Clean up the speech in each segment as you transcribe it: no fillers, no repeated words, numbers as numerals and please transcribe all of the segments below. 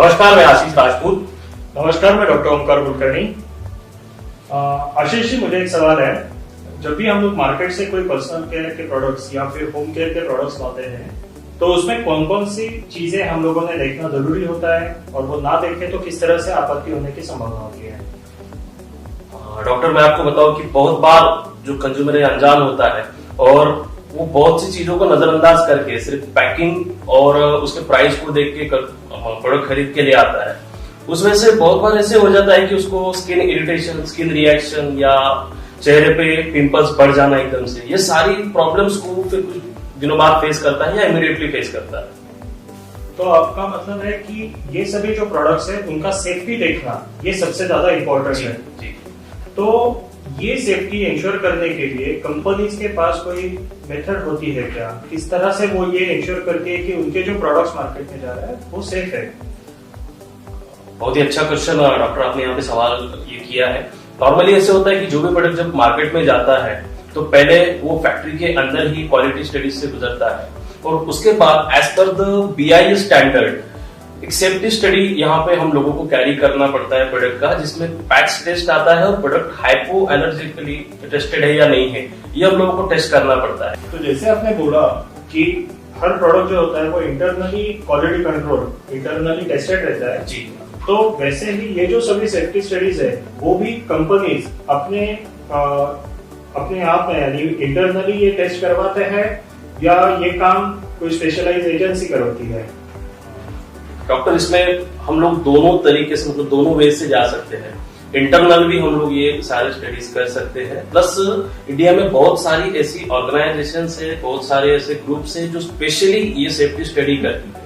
नमस्कार, मैं आशीष राजपूत। नमस्कार, मैं डॉक्टर ओमकार कुलकर्णी। आशीष जी, मुझे एक सवाल है। जब भी हम लोग मार्केट से कोई पर्सनल केयर के प्रोडक्ट्स या फिर होम केयर के प्रोडक्ट्स लाते हैं तो उसमें कौन कौन सी चीजें हम लोगों ने देखना जरूरी होता है और वो ना देखें तो किस तरह से आपत्ति होने की संभावना होती है? डॉक्टर, मैं आपको बताऊं कि बहुत बार जो कंज्यूमर है अनजान होता है और वो बहुत सी चीजों को नजरअंदाज करके सिर्फ पैकिंग और उसके प्राइस को देख के प्रोडक्ट खरीद के ले आता है। उसमें से बहुत बार ऐसे हो जाता है कि उसको स्किन इरिटेशन, स्किन रिएक्शन या चेहरे पे पिंपल्स बढ़ जाना एकदम से, ये सारी प्रॉब्लम्स को फिर कुछ दिनों बाद फेस करता है या इमीडिएटली फेस करता है। तो आपका मतलब है कि ये सभी जो प्रोडक्ट्स है उनका सेफ्टी देखना ये सबसे ज्यादा इम्पोर्टेंट है। जी। तो ये सेफ्टी इंश्योर करने के लिए कंपनीज के पास कोई मेथड होती है क्या? किस तरह से वो ये इंश्योर करती है कि उनके जो प्रोडक्ट्स मार्केट में जा रहा है वो सेफ है? बहुत ही अच्छा क्वेश्चन डॉक्टर, आपने यहाँ पे सवाल ये किया है। नॉर्मली ऐसे होता है कि जो भी प्रोडक्ट जब मार्केट में जाता है तो पहले वो फैक्ट्री के अंदर ही क्वालिटी स्टडीज से गुजरता है और उसके बाद as per the BIS standard एक सेफ्टी स्टडी यहाँ पे हम लोगों को कैरी करना पड़ता है प्रोडक्ट का, जिसमें पैच टेस्ट आता है और प्रोडक्ट हाइपो एलर्जिकली टेस्टेड है या नहीं है ये हम लोगों को टेस्ट करना पड़ता है। तो जैसे आपने बोला कि हर प्रोडक्ट जो होता है वो internally quality control internally tested रहता है जी, तो वैसे ही ये जो सभी सेफ्टी स्टडीज है वो भी कंपनीज अपने आप में यानी इंटरनली ये टेस्ट करवाते हैं या ये काम कोई स्पेशलाइज एजेंसी करवाती है? डॉक्टर, इसमें हम लोग दोनों तरीके से, मतलब दोनों वे से जा सकते हैं। इंटरनल भी हम लोग ये सारे स्टडीज कर सकते हैं, प्लस इंडिया में बहुत सारी ऐसी ऑर्गेनाइजेशन है, बहुत सारे ऐसे ग्रुप्स हैं जो स्पेशली ये सेफ्टी स्टडी करती है।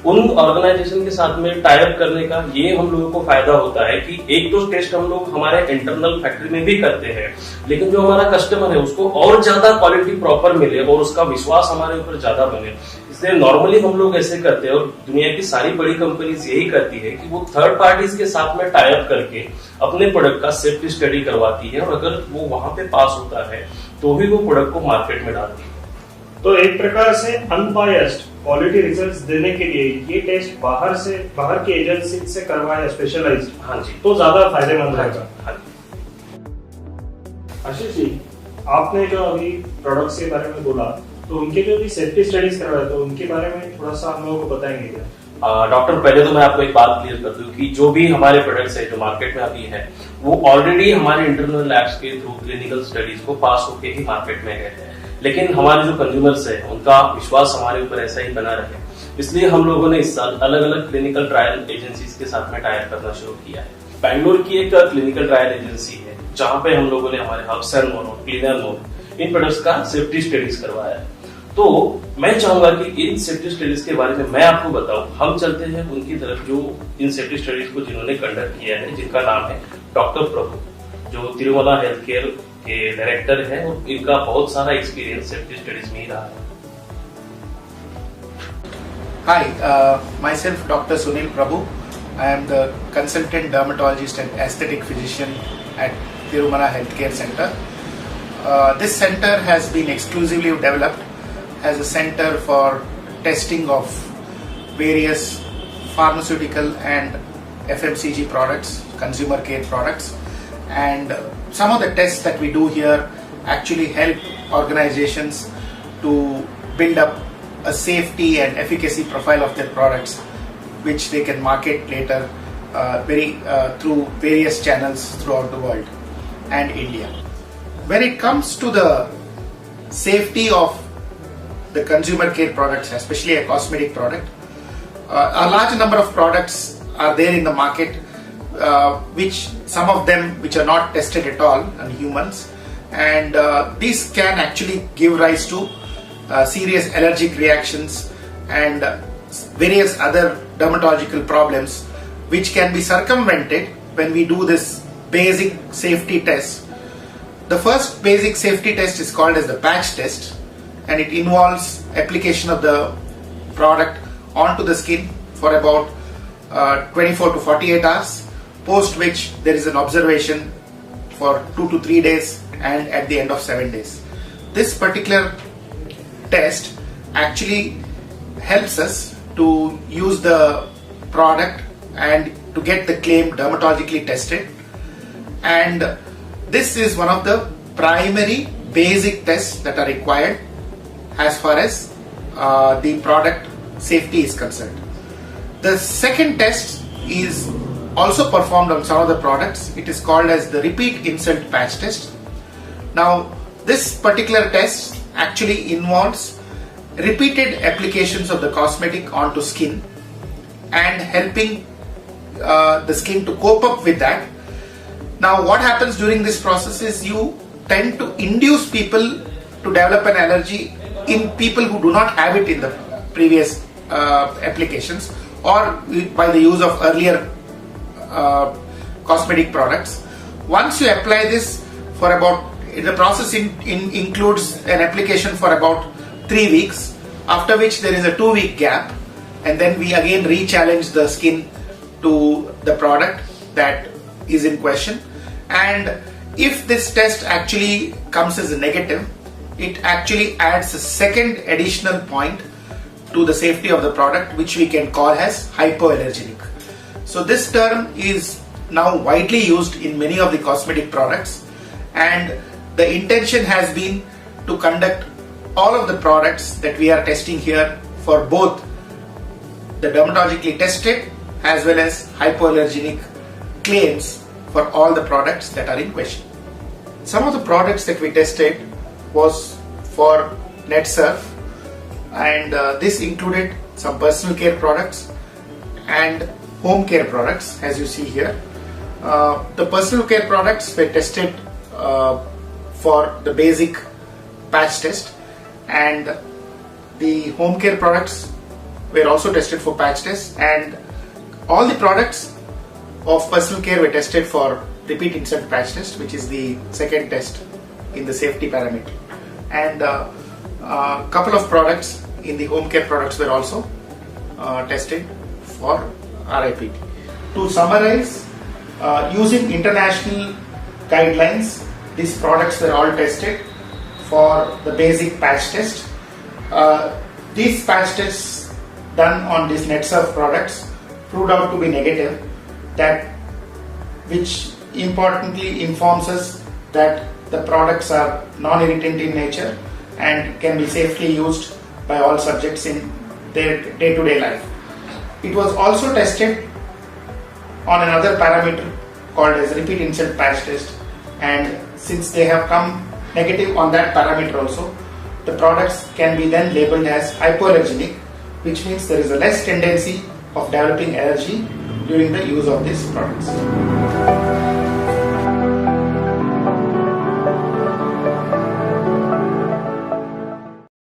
उन ऑर्गेनाइजेशन के साथ में टाई अप करने का ये हम लोगों को फायदा होता है कि एक तो टेस्ट हम लोग हमारे इंटरनल फैक्ट्री में भी करते हैं, लेकिन जो हमारा कस्टमर है उसको और ज्यादा क्वालिटी प्रॉपर मिले और उसका विश्वास हमारे ऊपर ज्यादा बने। इसलिए नॉर्मली हम लोग ऐसे करते हैं और दुनिया की सारी बड़ी कंपनीज यही करती है कि वो थर्ड पार्टीज के साथ में टाई अप करके अपने प्रोडक्ट का सेफ्टी स्टडी करवाती है और अगर वो वहां पे पास होता है तो भी वो प्रोडक्ट को मार्केट में डालती है। तो एक प्रकार से अनबायस्ड क्वालिटी रिजल्ट्स देने के लिए ये टेस्ट बाहर की एजेंसी से करवाया स्पेशलाइज्ड, हाँ जी, तो ज्यादा फायदेमंद रहेगा। हाँ जी। आशीष जी, आपने जो अभी प्रोडक्ट्स के बारे में बोला तो उनके जो भी सेफ्टी स्टडीज करवाए तो उनके बारे में थोड़ा सा हम लोगों को बताएंगे क्या? डॉक्टर, पहले तो मैं आपको एक बात क्लियर कर दूं कि जो भी हमारे प्रोडक्ट्स है जो मार्केट में अभी है वो ऑलरेडी हमारे इंटरनल लैब्स के थ्रू क्लिनिकल स्टडीज को पास होके ही मार्केट में गए हैं, लेकिन हमारे जो कंज्यूमर्स है उनका विश्वास हमारे ऊपर ऐसा ही बना रहे, इसलिए हम लोगों ने इस साल अलग अलग क्लिनिकल ट्रायल एजेंसीज के साथ में टाई अप करना शुरू किया है। बैंगलोर की एक क्लिनिकल ट्रायल एजेंसी है जहां पे हम लोगों ने हमारे हब्सेनमोर और क्लीनरमोर इन प्रोडक्ट्स का सेफ्टी स्टडीज करवाया है। तो मैं चाहूंगा कि इन सेफ्टी स्टडीज के बारे में मैं आपको बताऊं। हम चलते हैं उनकी तरफ जो इन सेफ्टी स्टडीज को जिन्होंने कंडक्ट किया है, जिनका नाम है डॉक्टर प्रभु, जो तिरुमला हेल्थ केयर के डायरेक्टर है और इनका बहुत सारा एक्सपीरियंस सेफ्टी स्टडीज में ही रहा है। Hi, myself Dr. Sunil Prabhu. I am the consultant dermatologist and aesthetic physician at Tirumala Healthcare Center. This center has been exclusively developed as a center for testing of various pharmaceutical and FMCG products, consumer care products, and some of the tests that we do here actually help organizations to build up a safety and efficacy profile of their products, which they can market later through various channels throughout the world and India. When it comes to the safety of the consumer care products, especially a cosmetic product, a large number of products are there in the market, which some of them which are not tested at all on humans, and these can actually give rise to serious allergic reactions and various other dermatological problems, which can be circumvented when we do this basic safety test. The first basic safety test is called as the patch test, and it involves application of the product onto the skin for about 24 to 48 hours, post which there is an observation for 2 to 3 days and at the end of 7 days. This particular test actually helps us to use the product and to get the claim dermatologically tested. And this is one of the primary basic tests that are required as far as the product safety is concerned. The second test is also performed on some of the products. It is called as the repeat insert patch test. Now, this particular test actually involves repeated applications of the cosmetic onto skin and helping the skin to cope up with that. Now, what happens during this process is you tend to induce people to develop an allergy in people who do not have it in the previous applications or by the use of earlier cosmetic products. Once you apply this for about, the process includes an application for about 3 weeks, after which there is a 2-week gap, and then we again re-challenge the skin to the product that is in question. And if this test actually comes as a negative, it actually adds a second additional point to the safety of the product, which we can call as hypoallergenic. So this term is now widely used in many of the cosmetic products, and the intention has been to conduct all of the products that we are testing here for both the dermatologically tested as well as hypoallergenic claims for all the products that are in question. Some of the products that we tested was for NetSurf, and this included some personal care products and home care products, as you see here. The personal care products were tested for the basic patch test, and the home care products were also tested for patch test, and all the products of personal care were tested for repeat insert patch test, which is the second test in the safety parameter. And a couple of products in the home care products were also tested for RIPT. To summarize, using international guidelines, these products were all tested for the basic patch test. These patch tests done on these NetSurf products proved out to be negative, which importantly informs us that the products are non-irritant in nature and can be safely used by all subjects in their day-to-day life. It was also tested on another parameter called as repeat insert patch test, and since they have come negative on that parameter also, the products can be then labeled as hypoallergenic, which means there is a less tendency of developing allergy during the use of these products.